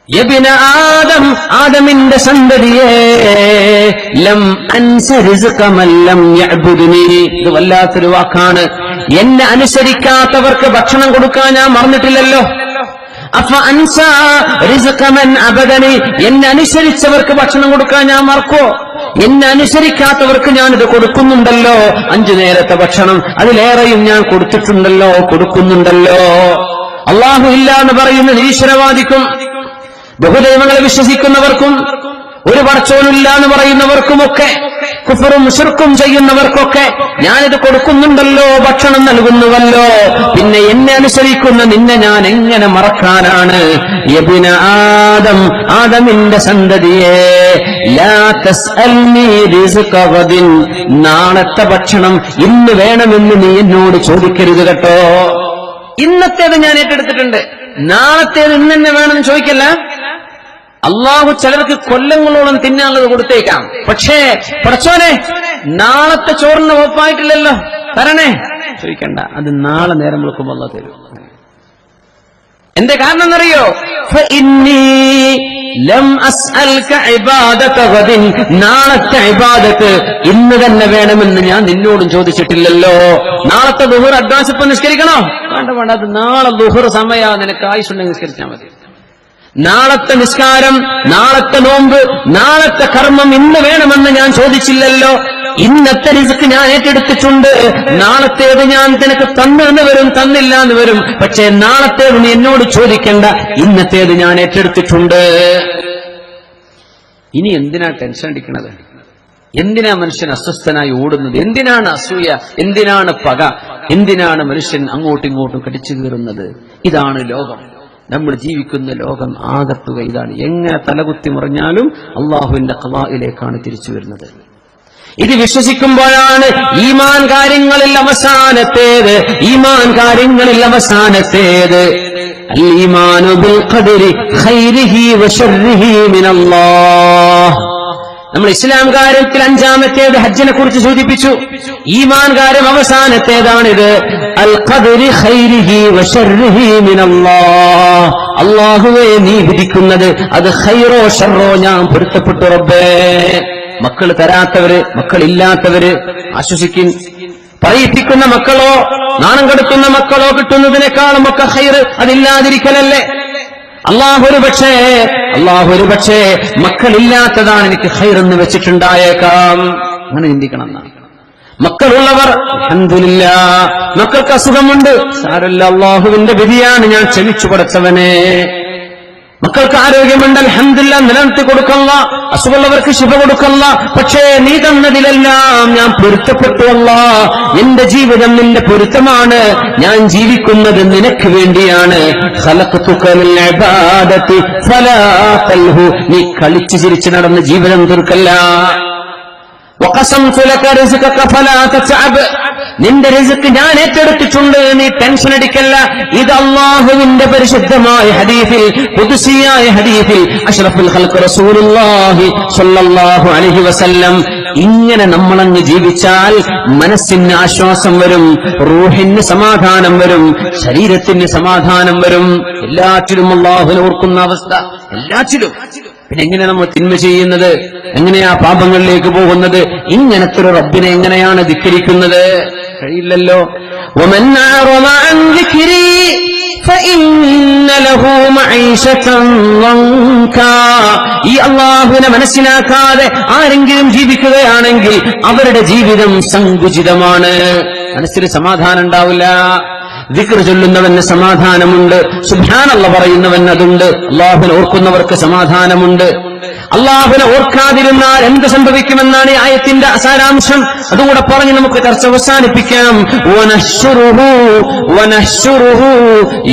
യബ്ന ആദം, ആദമിന്റെ സന്തതിയെ, ലം അൻസ റിസ്ഖ മൻ ലം യഅ്ബുദ്നി. ഇത് വല്ലാത്തൊരു വാക്കാണ്. എന്നെ അനുസരിക്കാത്തവർക്ക് ഭക്ഷണം കൊടുക്കാൻ ഞാൻ മറന്നിട്ടില്ലല്ലോ. അഫ അൻസ റിസ്ഖ മൻ അബദനി, എന്നെ അനുസരിച്ചവർക്ക് ഭക്ഷണം കൊടുക്കാൻ ഞാൻ മറക്കോ? എന്നെ അനുസരിക്കാത്തവർക്ക് ഞാനിത് കൊടുക്കുന്നുണ്ടല്ലോ. 5 നേരത്തെ ഭക്ഷണം, അതിലേറെയും ഞാൻ കൊടുത്തിട്ടുണ്ടല്ലോ, കൊടുക്കുന്നുണ്ടല്ലോ. അല്ലാഹു ഇല്ല എന്ന് പറയുന്ന നിരീശ്വരവാദിക്കും ബഹുദൈവങ്ങളെ വിശ്വസിക്കുന്നവർക്കും ഒരു പടച്ചോനില്ല എന്ന് പറയുന്നവർക്കുമൊക്കെ കുഫറും ശിർക്കും ചെയ്യുന്നവർക്കൊക്കെ ഞാനിത് കൊടുക്കുന്നുണ്ടല്ലോ, ഭക്ഷണം നൽകുന്നുവല്ലോ. പിന്നെ എന്നെ അനുസരിക്കുന്ന നിന്നെ ഞാൻ എങ്ങനെ മറക്കാനാണ്? യബ്ന ആദം, ആദമിന്റെ സന്തതിയെ, ലാ തസ്അൽനി റിസ്ഖ ഗദിൻ, നാളത്തെ ഭക്ഷണം ഇന്ന് വേണമെന്ന് നീ എന്നോട് ചോദിക്കരുത് കേട്ടോ. ഇന്നത്തേത് ഞാൻ ഏറ്റെടുത്തിട്ടുണ്ട്, നാളത്തേത് ഇന്ന് തന്നെ വേണമെന്ന് ചോദിക്കല്ല. അള്ളാഹു ചിലർക്ക് കൊല്ലങ്ങളോളം തിന്നാനുള്ളത് കൊടുത്തേക്കാം. പക്ഷേ പടച്ചോനെ, നാളത്തെ ചോറിന് ഒപ്പായിട്ടില്ലല്ലോ, തരണേ ചോദിക്കണ്ട. അത് നാളെ നേരം വിളിക്കുമ്പോൾ അള്ളാഹു തരും. എന്റെ കാരണം എന്നറിയോ? നാളത്തെ ഇബാദത്ത് ഇന്ന് തന്നെ വേണമെന്ന് ഞാൻ നിന്നോടും ചോദിച്ചിട്ടില്ലല്ലോ. നാളത്തെ ദുഹൂർ അഡ്വാൻസ് ഇപ്പൊ നിസ്കരിക്കണോ? വേണ്ട, അത് നാളെ ദുഹൂർ സമയ, നിനക്ക് ആയുസുണ്ടെങ്കിൽ നിസ്കരിച്ചാൽ മതി. നാളത്തെ നിസ്കാരം, നാളത്തെ നോമ്പ്, നാളത്തെ കർമ്മം ഇന്ന് വേണമെന്ന് ഞാൻ ചോദിച്ചില്ലല്ലോ. ഇന്നത്തെ റിസ്ക് ഞാൻ ഏറ്റെടുത്തിട്ടുണ്ട്. നാളത്തേത് ഞാൻ നിനക്ക് തന്നെന്ന് വരും, തന്നില്ല എന്ന് വരും. പക്ഷേ നാളത്തേത് നീ എന്നോട് ചോദിക്കണ്ട, ഇന്നത്തേത് ഞാൻ ഏറ്റെടുത്തിട്ടുണ്ട്. ഇനി എന്തിനാ ടെൻഷൻ അടിക്കണത്? എന്തിനാ മനുഷ്യൻ അസ്വസ്ഥനായി ഓടുന്നത്? എന്തിനാണ് അസൂയ? എന്തിനാണ് പക? എന്തിനാണ് മനുഷ്യൻ അങ്ങോട്ടും ഇങ്ങോട്ടും കടിച്ചു കീറുന്നത്? ഇതാണ് ലോകം. നമ്മൾ ജീവിക്കുന്ന ലോകം ആകത്തുക ഇതാണ്. എങ്ങനെ തലകുത്തി മറിഞ്ഞാലും അള്ളാഹുവിന്റെ ഖളായിലേക്കാണ് തിരിച്ചു വരുന്നത്. ഇത് വിശ്വസിക്കുമ്പോഴാണ് ഈമാൻ കാര്യങ്ങളിൽ അവസാനത്തേത്, ഈമാൻ കാര്യങ്ങളിൽ അവസാനത്തേത് അൽ ഈമാനു ബിൽ ഖദരി ഖൈരിഹി വശർരിഹി മിനല്ലാഹ്. നമ്മൾ ഇസ്ലാം കാര്യത്തിൽ 5-ാമത്തേത് ഹജ്ജിനെ കുറിച്ച് സൂചിപ്പിച്ചു. ഈമാൻ കാര്യം അവസാനത്തേതാണിത്. അൽ ഖദരി ഖൈരിഹി വശർരിഹി മിനല്ലാഹ്. അല്ലാഹുവേ, നീ വിധിക്കുന്നത് അത് ഖൈറോ ശർറോ ഞാൻ പൊരുത്തപ്പെട്ടു റബ്ബേ. മക്കൾ തരാത്തവര്, മക്കളില്ലാത്തവര് ആശ്വസിക്കും. പറയിപ്പിക്കുന്ന മക്കളോ നാണം കെടുത്തുന്ന മക്കളോ കിട്ടുന്നതിനേക്കാളും ഒക്കെ ഖൈർ അതില്ലാതിരിക്കലല്ലേ. അള്ളാഹു ഒരു പക്ഷേ മക്കളില്ലാത്തതാണ് എനിക്ക് ഖൈറെന്ന് വെച്ചിട്ടുണ്ടായേക്കാം. അങ്ങനെ ചിന്തിക്കണം എന്നാണ്. മക്കളുള്ളവർ അൽഹംദുലില്ലാഹ്, മക്കൾക്ക് അസുഖമുണ്ട്, സാരല്ല, അള്ളാഹുവിന്റെ വിധിയാണ്, ഞാൻ ക്ഷമിച്ചു പടച്ചവനെ. മക്കൾക്ക് ആരോഗ്യമുണ്ട്, അൽഹംദുലില്ലാഹ്, നിലനിർത്തി കൊടുക്കല്ല. അസുഖമുള്ളവർക്ക് ശിഫ കൊടുക്കല്ല. പക്ഷേ നീ തന്നതിലെല്ലാം ഞാൻ പൊരുത്തപ്പെട്ടു അല്ലാഹ്. എന്റെ ജീവിതം നിന്റെ പൊരുത്തമാണ്, ഞാൻ ജീവിക്കുന്നത് നിനക്ക് വേണ്ടിയാണ്. ഖലഖതുക ലിൽ ഇബാദത്തി ഫലാ തൽഹു, നീ കളിച്ചു ചിരിച്ചു നടന്ന് ജീവിതം തീർക്കല്ല. വഖസംതു ലക റിസ്ഖക ഫലാ തതഅബ്, നിന്റെ റിസ്ക് ഞാൻ ഏറ്റെടുത്തിട്ടുണ്ട്, നീ ടെൻഷൻ അടിക്കല്ല. ഇത് അല്ലാഹുവിന്റെ പരിശുദ്ധമായ ഹദീസിൽ, ഖുദ്സിയായ ഹദീസിൽ അഷ്റഫുൽ ഖൽഖ് റസൂലുള്ളാഹി സ്വല്ലല്ലാഹു അലൈഹി വസല്ലം ഇങ്ങനെ നമ്മളങ്ങ് ജീവിച്ചാൽ മനസ്സിന് ആശ്വാസം വരും, റൂഹിന് സമാധാനം വരും, ശരീരത്തിന് സമാധാനം വരും. എല്ലാറ്റിലും അല്ലാഹുവിനെ ഓർക്കുന്ന അവസ്ഥ, എല്ലാറ്റിലും. പിന്നെ എങ്ങനെ നമ്മൾ തിന്മ ചെയ്യുന്നത്? എങ്ങനെയാ പാപങ്ങളിലേക്ക് പോകുന്നത്? ഇങ്ങനത്തെ ഒരു റബ്ബിനെ എങ്ങനെയാണ് ധിക്കരിക്കുന്നത്? കഴിയില്ലല്ലോ. വമൻ അഅറദ അൻ ദിക്രി ഫഇന്ന ലഹു മഈശതൻ വൻകാ. ഈ അല്ലാഹുവിനെ മനസ്സിലാക്കാതെ ആരെങ്കിലും ജീവിക്കുകയാണെങ്കിൽ അവരുടെ ജീവിതം സങ്കുചിതമാണ്. മനസ്സിന് സമാധാനം ഉണ്ടാവില്ല. ദിക്ർ ചൊല്ലുന്നവന് സമാധാനമുണ്ട്, സുബ്ഹാനല്ലാഹ് പറയുന്നവൻ അതുണ്ട്. അല്ലാഹുവിനെ ഓർക്കുന്നവർക്ക് സമാധാനമുണ്ട്. അല്ലാഹുവിനെ ഓർക്കാതിരുന്നാൽ എന്ത് സംഭവിക്കുമെന്നാണ് ഈ ആയത്തിന്റെ സാരാംശം. അതുകൂടെ പറഞ്ഞ് നമുക്ക് ചർച്ച അവസാനിപ്പിക്കാം. വനഹ്ശുറുഹു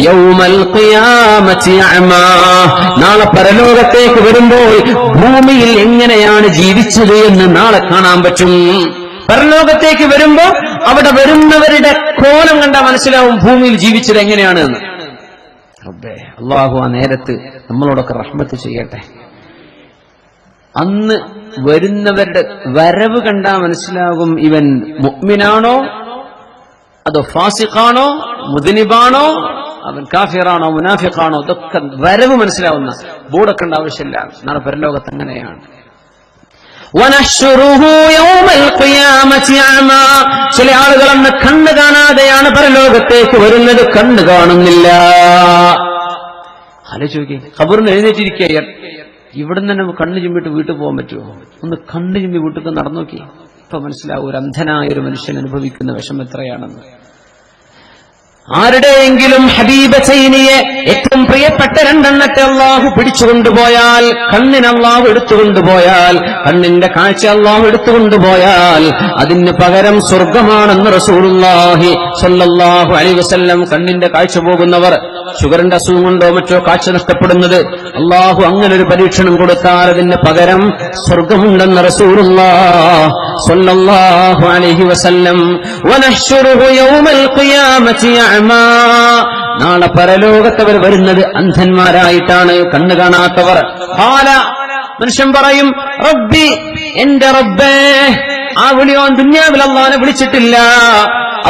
യൗമൽ ഖിയാമത്തി അഅമാ. നാളെ പരലോകത്തേക്ക് വരുമ്പോൾ ഭൂമിയിൽ എങ്ങനെയാണ് ജീവിച്ചത് എന്ന് നാളെ കാണാൻ പറ്റും. പരലോകത്തേക്ക് വരുമ്പോ അവിടെ വരുന്നവരുടെ കോലം കണ്ടാൽ മനസ്സിലാവും ഭൂമിയിൽ ജീവിച്ചത് എങ്ങനെയാണ് എന്ന്. റബ്ബേ, അല്ലാഹു ആ നേരത്ത് നമ്മളോടൊക്കെ റഹ്മത്ത് ചെയ്യട്ടെ. അന്ന് വരുന്നവരുടെ വരവ് കണ്ടാൽ മനസ്സിലാകും ഇവൻ മുഅ്മിനാണോ അതോ ഫാസിഖാണോ മുദ്നിബാണോ, അവൻ കാഫിറാണോ മുനാഫിഖാണോ, ഇതൊക്കെ വരവ് മനസ്സിലാവുന്ന. ബോർഡൊക്കെ ആവശ്യമില്ല. നാളെ പരലോകത്ത് അങ്ങനെയാണ്. ചില ആളുകൾ അന്ന് കണ്ണ് കാണാതെയാണ് പരലോകത്തേക്ക് വരുന്നത്, കണ്ണ് കാണുന്നില്ല. ആലോചിക്കേ, ഖബറിന് എഴുന്നേറ്റിരിക്കുക, ഇവിടുന്ന് തന്നെ കണ്ണ് ചുമ്മിട്ട് വീട്ടിൽ പോകാൻ പറ്റുമോ? ഒന്ന് കണ്ണ് ചുമ്മി വീട്ടിൽ നടന്നു നോക്കി, ഇപ്പൊ മനസ്സിലാവും ഒരു അന്ധനായ ഒരു മനുഷ്യൻ അനുഭവിക്കുന്ന വിഷമം എത്രയാണെന്ന്. ആരുടെയെങ്കിലും ഹബീബ ചൈനിയെ ഏറ്റവും പ്രിയപ്പെട്ട രണ്ടെണ്ണത്തെ അള്ളാഹു പിടിച്ചുകൊണ്ടുപോയാൽ, കണ്ണിന് അള്ളാഹു എടുത്തുകൊണ്ടുപോയാൽ, കണ്ണിന്റെ കാഴ്ച അള്ളാഹു എടുത്തുകൊണ്ടുപോയാൽ അതിന് പകരം സ്വർഗമാണെന്ന് റസൂലുള്ളാഹി സ്വല്ലല്ലാഹു അലൈഹി വസല്ലം. കണ്ണിന്റെ കാഴ്ച പോകുന്നവർ, ഷുഗറിന്റെ അസുഖം കൊണ്ടോ മറ്റോ കാഴ്ച നഷ്ടപ്പെടുന്നത്, അള്ളാഹു അങ്ങനെ ഒരു പരീക്ഷണം കൊടുത്താൽ അതിന് പകരം സ്വർഗമുണ്ടെന്ന് റസൂലുള്ളാഹി സ്വല്ലല്ലാഹു അലൈഹി വസല്ലം. വനഹ്ശുറുഹു യൗമൽ ഖിയാമത്തി അഅമാ, നാളെ പരലോകത്തവർ വരുന്നത് അന്ധന്മാരായിട്ടാണ്, കണ്ണ് കാണാത്തവർ. ഖാല, മനുഷ്യൻ പറയും, റബ്ബി, എന്റെ റബ്ബേ. ആ വിളിയോ ദുനിയാവിൽ അല്ലാഹുവിനെ വിളിച്ചിട്ടില്ല,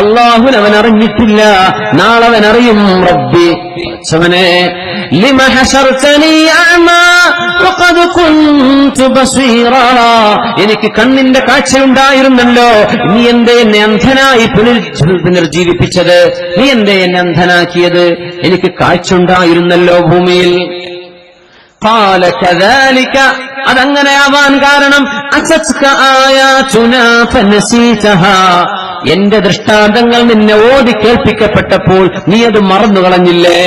അല്ലാഹുവിനെ അവൻ അറിഞ്ഞിട്ടില്ല, നാളെ അവൻ അറിയും. റബ്ബി, പടച്ചവനെ, ലിമ ഹശർതനി അഅമാ വഖദ് കുൻതു ബസീറാ, എനിക്ക് കണ്ണിന്റെ കാഴ്ചയുണ്ടായിരുന്നല്ലോ, നീ എന്തേ എന്നെ അന്ധനായി പുനർജീവിപ്പിച്ചത്? നീ എന്തേ എന്നെ അന്ധനാക്കിയത്? എനിക്ക് കാഴ്ച ഉണ്ടായിരുന്നല്ലോ ഭൂമിയിൽ. ഖാല കദാലിക, അതങ്ങനെയാവാൻ കാരണം അസത്ക ആയാതുനാ ഫനസീതഹാ, എന്റെ ദൃഷ്ടാന്തങ്ങൾ നിന്നെ ഓതി കേൾപ്പിക്കപ്പെട്ടപ്പോൾ നീ അത് മറന്നുകളഞ്ഞില്ലേ?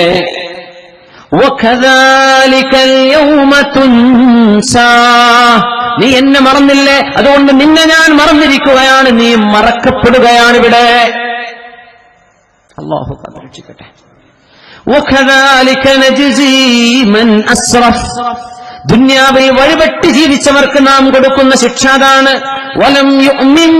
വകദാലിക യൗമ തുൻസാ, നീ എന്നെ മറന്നില്ലേ, അതുകൊണ്ട് നിന്നെ ഞാൻ മറന്നിരിക്കുകയാണ്, നീ മറക്കപ്പെടുകയാണ് ഇവിടെ. അല്ലാഹു കാത്തിരക്ഷിക്കട്ടെ. വകദാലിക നജ്സി മൻ അസ്റഫ്, ദുനിയാവിൽ വഴിപെട്ട് ജീവിച്ചവർക്ക് നാം കൊടുക്കുന്ന ശിക്ഷ അതാണ്. വലം യുഅ്മിൻ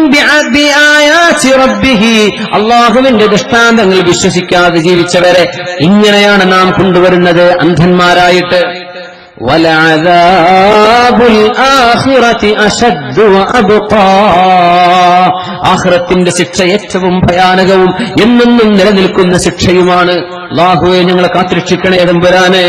ബിആയാതി റബ്ബിഹി, അല്ലാഹുവിന്റെ ദൃഷ്ടാന്തങ്ങൾ വിശ്വസിക്കാതെ ജീവിച്ചവരെ ഇങ്ങനെയാണ് നാം കൊണ്ടുവരുന്നത് അന്ധന്മാരായിട്ട്. വലഅദാബുൽ ആഖിറതി അശദ്ദു വഅബ്ഖാ, ആഖിറത്തിന്റെ ശിക്ഷ ഏറ്റവും ഭയാനകവും എന്നെന്നും നിലനിൽക്കുന്ന ശിക്ഷയുമാണ്. അല്ലാഹുവേ, ഞങ്ങളെ കാത്തുരക്ഷിക്കണേ തമ്പുരാനേ.